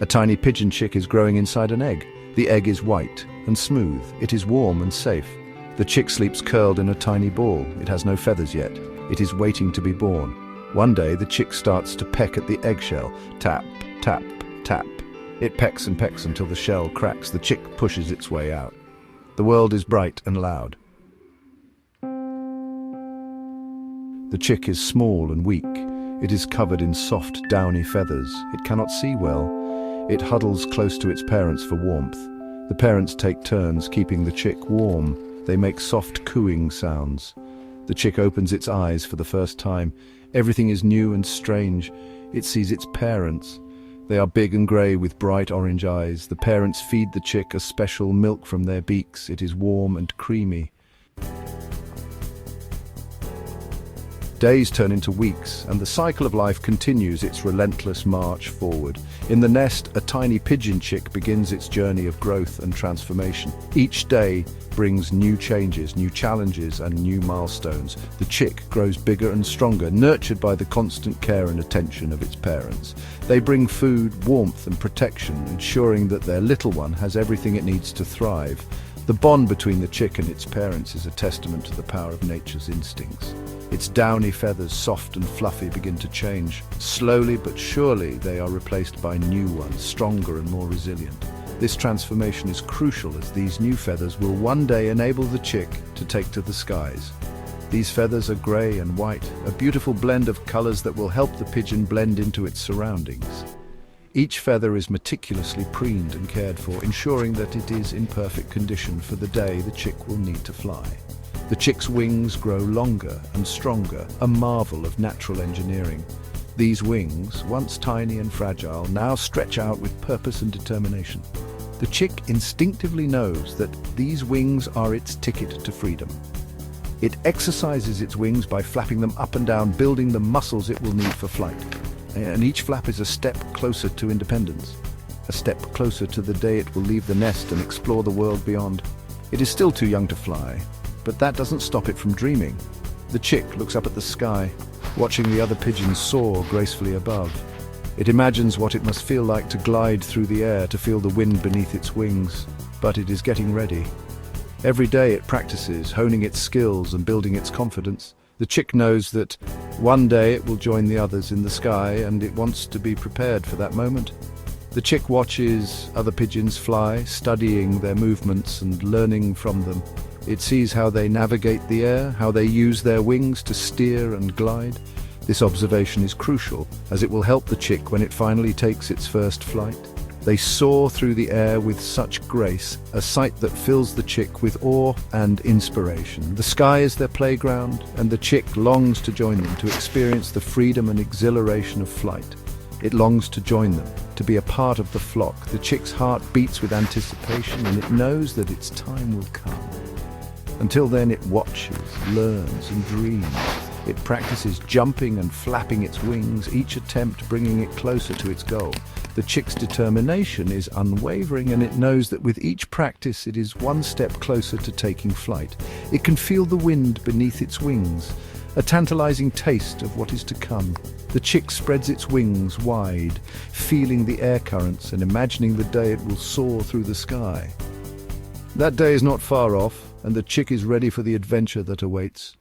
A tiny pigeon chick is growing inside an egg. The egg is white and smooth. It is warm and safe. The chick sleeps curled in a tiny ball. It has no feathers yet. It is waiting to be born. One day, the chick starts to peck at the eggshell. Tap, tap, tap. It pecks and pecks until the shell cracks. The chick pushes its way out. The world is bright and loud. The chick is small and weak. It is covered in soft, downy feathers. It cannot see well. It huddles close to its parents for warmth. The parents take turns keeping the chick warm. They make soft cooing sounds. The chick opens its eyes for the first time. Everything is new and strange. It sees its parents. They are big and grey with bright orange eyes. The parents feed the chick a special milk from their beaks. It is warm and creamy. Days turn into weeks, and the cycle of life continues its relentless march forward. In the nest, a tiny pigeon chick begins its journey of growth and transformation. Each day brings new changes, new challenges, and new milestones. The chick grows bigger and stronger, nurtured by the constant care and attention of its parents. They bring food, warmth, and protection, ensuring that their little one has everything it needs to thrive. The bond between the chick and its parents is a testament to the power of nature's instincts. Its downy feathers, soft and fluffy, begin to change. Slowly but surely, they are replaced by new ones, stronger and more resilient. This transformation is crucial, as these new feathers will one day enable the chick to take to the skies. These feathers are grey and white, a beautiful blend of colours that will help the pigeon blend into its surroundings. Each feather is meticulously preened and cared for, ensuring that it is in perfect condition for the day the chick will need to fly. The chick's wings grow longer and stronger, a marvel of natural engineering. These wings, once tiny and fragile, now stretch out with purpose and determination. The chick instinctively knows that these wings are its ticket to freedom. It exercises its wings by flapping them up and down, building the muscles it will need for flight. And each flap is a step closer to independence, a step closer to the day it will leave the nest and explore the world beyond. It is still too young to fly, but that doesn't stop it from dreaming. The chick looks up at the sky, watching the other pigeons soar gracefully above. It imagines what it must feel like to glide through the air, to feel the wind beneath its wings. But it is getting ready. Every day it practices, honing its skills and building its confidence. The chick knows that one day it will join the others in the sky, and it wants to be prepared for that moment. The chick watches other pigeons fly, studying their movements and learning from them. It sees how they navigate the air, how they use their wings to steer and glide. This observation is crucial, as it will help the chick when it finally takes its first flight. They soar through the air with such grace, a sight that fills the chick with awe and inspiration. The sky is their playground, and the chick longs to join them, to experience the freedom and exhilaration of flight. It longs to join them, to be a part of the flock. The chick's heart beats with anticipation, and it knows that its time will come. Until then, it watches, learns, and dreams. It practices jumping and flapping its wings, each attempt bringing it closer to its goal. The chick's determination is unwavering, and it knows that with each practice it is one step closer to taking flight. It can feel the wind beneath its wings, a tantalizing taste of what is to come. The chick spreads its wings wide, feeling the air currents and imagining the day it will soar through the sky. That day is not far off, and the chick is ready for the adventure that awaits.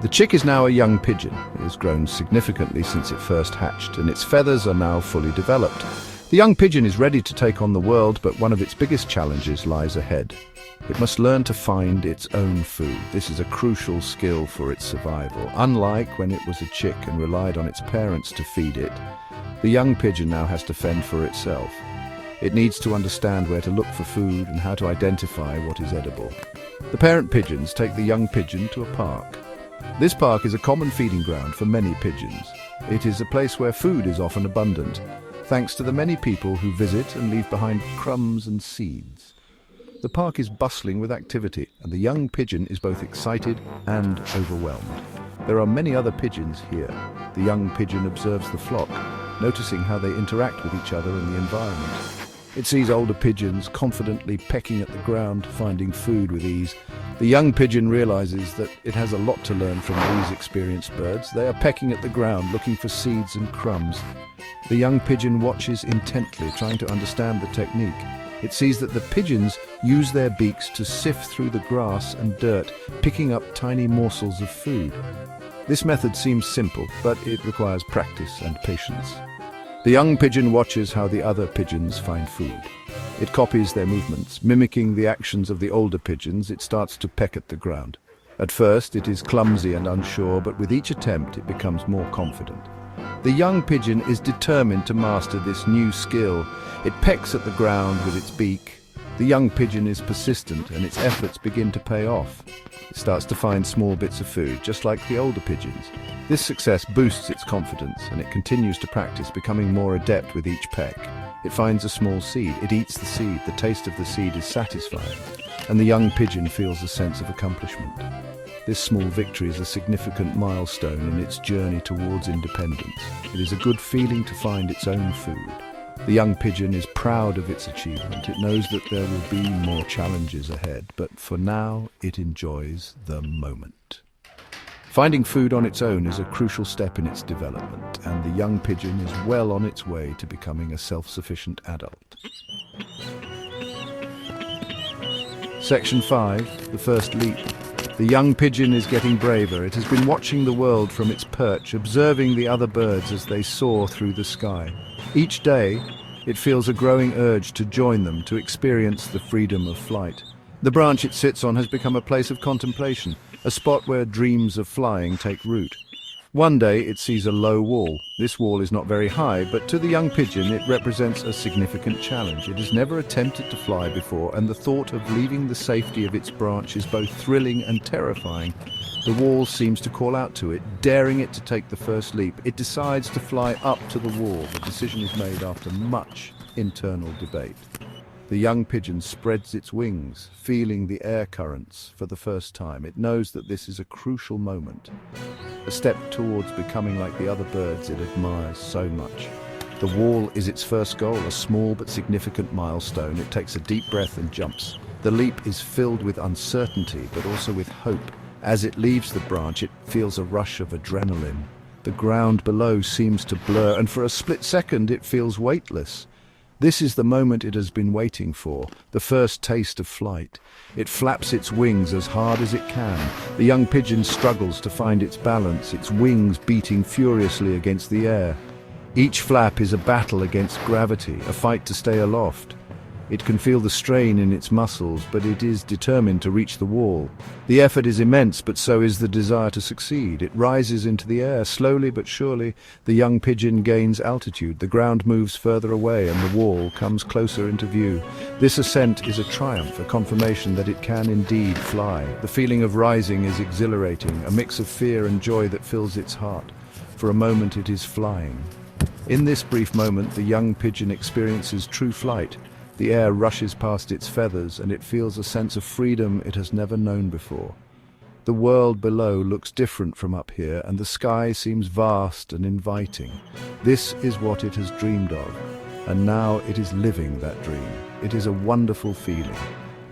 The chick is now a young pigeon. It has grown significantly since it first hatched, and its feathers are now fully developed. The young pigeon is ready to take on the world, but one of its biggest challenges lies ahead. It must learn to find its own food. This is a crucial skill for its survival. Unlike when it was a chick and relied on its parents to feed it, the young pigeon now has to fend for itself. It needs to understand where to look for food and how to identify what is edible. The parent pigeons take the young pigeon to a park. This park is a common feeding ground for many pigeons. It is a place where food is often abundant, thanks to the many people who visit and leave behind crumbs and seeds. The park is bustling with activity, and the young pigeon is both excited and overwhelmed. There are many other pigeons here. The young pigeon observes the flock, noticing how they interact with each other and the environment. It sees older pigeons confidently pecking at the ground, finding food with ease. The young pigeon realizes that it has a lot to learn from these experienced birds. They are pecking at the ground, looking for seeds and crumbs. The young pigeon watches intently, trying to understand the technique. It sees that the pigeons use their beaks to sift through the grass and dirt, picking up tiny morsels of food. This method seems simple, but it requires practice and patience. The young pigeon watches how the other pigeons find food. It copies their movements. Mimicking the actions of the older pigeons, it starts to peck at the ground. At first, it is clumsy and unsure, but with each attempt, it becomes more confident. The young pigeon is determined to master this new skill. It pecks at the ground with its beak. The young pigeon is persistent, and its efforts begin to pay off. It starts to find small bits of food, just like the older pigeons. This success boosts its confidence, and it continues to practice, becoming more adept with each peck. It finds a small seed. It eats the seed. The taste of the seed is satisfying, and the young pigeon feels a sense of accomplishment. This small victory is a significant milestone in its journey towards independence. It is a good feeling to find its own food. The young pigeon is proud of its achievement. It knows that there will be more challenges ahead, but for now, it enjoys the moment. Finding food on its own is a crucial step in its development, and the young pigeon is well on its way to becoming a self-sufficient adult. Section 5, the first leap. The young pigeon is getting braver. It has been watching the world from its perch, observing the other birds as they soar through the sky. Each day, it feels a growing urge to join them, to experience the freedom of flight. The branch it sits on has become a place of contemplation, a spot where dreams of flying take root. One day it sees a low wall. This wall is not very high, but to the young pigeon it represents a significant challenge. It has never attempted to fly before, and the thought of leaving the safety of its branch is both thrilling and terrifying. The wall seems to call out to it, daring it to take the first leap. It decides to fly up to the wall. The decision is made after much internal debate. The young pigeon spreads its wings, feeling the air currents for the first time. It knows that this is a crucial moment, a step towards becoming like the other birds it admires so much. The wall is its first goal, a small but significant milestone. It takes a deep breath and jumps. The leap is filled with uncertainty, but also with hope. As it leaves the branch, it feels a rush of adrenaline. The ground below seems to blur, and for a split second it feels weightless. This is the moment it has been waiting for, the first taste of flight. It flaps its wings as hard as it can. The young pigeon struggles to find its balance, its wings beating furiously against the air. Each flap is a battle against gravity, a fight to stay aloft. It can feel the strain in its muscles, but it is determined to reach the wall. The effort is immense, but so is the desire to succeed. It rises into the air. Slowly but surely, the young pigeon gains altitude. The ground moves further away, and the wall comes closer into view. This ascent is a triumph, a confirmation that it can indeed fly. The feeling of rising is exhilarating, a mix of fear and joy that fills its heart. For a moment, it is flying. In this brief moment, the young pigeon experiences true flight. The air rushes past its feathers, and it feels a sense of freedom it has never known before. The world below looks different from up here, and the sky seems vast and inviting. This is what it has dreamed of, and now it is living that dream. It is a wonderful feeling.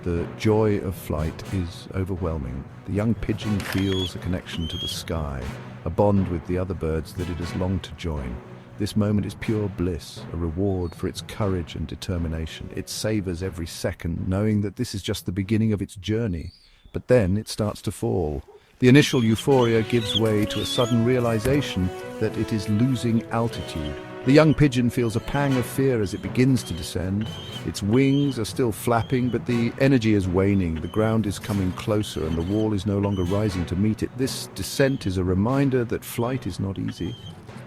The joy of flight is overwhelming. The young pigeon feels a connection to the sky, a bond with the other birds that it has longed to join. This moment is pure bliss, a reward for its courage and determination. It savors every second, knowing that this is just the beginning of its journey. But then it starts to fall. The initial euphoria gives way to a sudden realization that it is losing altitude. The young pigeon feels a pang of fear as it begins to descend. Its wings are still flapping, but the energy is waning. The ground is coming closer, and the wall is no longer rising to meet it. This descent is a reminder that flight is not easy,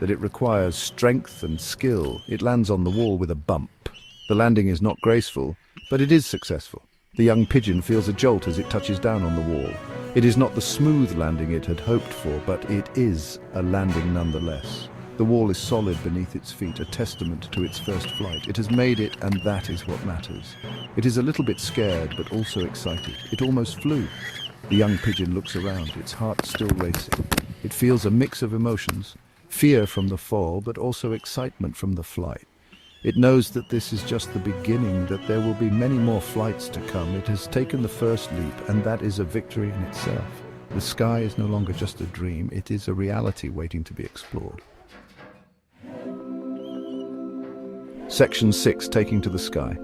that it requires strength and skill. It lands on the wall with a bump. The landing is not graceful, but it is successful. The young pigeon feels a jolt as it touches down on the wall. It is not the smooth landing it had hoped for, but it is a landing nonetheless. The wall is solid beneath its feet, a testament to its first flight. It has made it, and that is what matters. It is a little bit scared, but also excited. It almost flew. The young pigeon looks around, its heart still racing. It feels a mix of emotions. Fear from the fall, but also excitement from the flight. It knows that this is just the beginning, that there will be many more flights to come. It has taken the first leap, and that is a victory in itself. The sky is no longer just a dream, it is a reality waiting to be explored. Section 6, Taking to the Sky.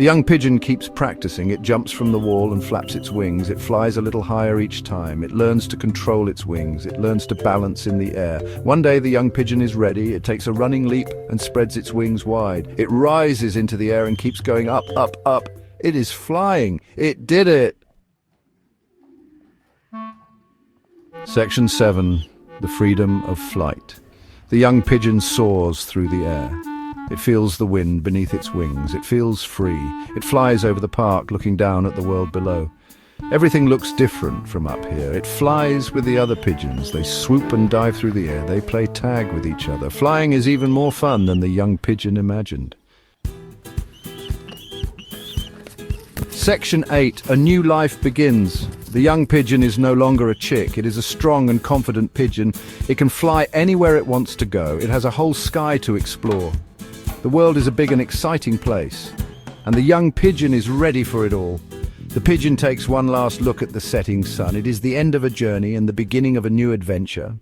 The young pigeon keeps practicing. It jumps from the wall and flaps its wings. It flies a little higher each time. It learns to control its wings. It learns to balance in the air. One day the young pigeon is ready. It takes a running leap and spreads its wings wide. It rises into the air and keeps going up, up, up. It is flying. It did it! Section 7, The Freedom of Flight. The young pigeon soars through the air. It feels the wind beneath its wings. It feels free. It flies over the park, looking down at the world below. Everything looks different from up here. It flies with the other pigeons. They swoop and dive through the air. They play tag with each other. Flying is even more fun than the young pigeon imagined. Section 8, A New Life Begins. The young pigeon is no longer a chick. It is a strong and confident pigeon. It can fly anywhere it wants to go. It has a whole sky to explore. The world is a big and exciting place, and the young pigeon is ready for it all. The pigeon takes one last look at the setting sun. It is the end of a journey and the beginning of a new adventure.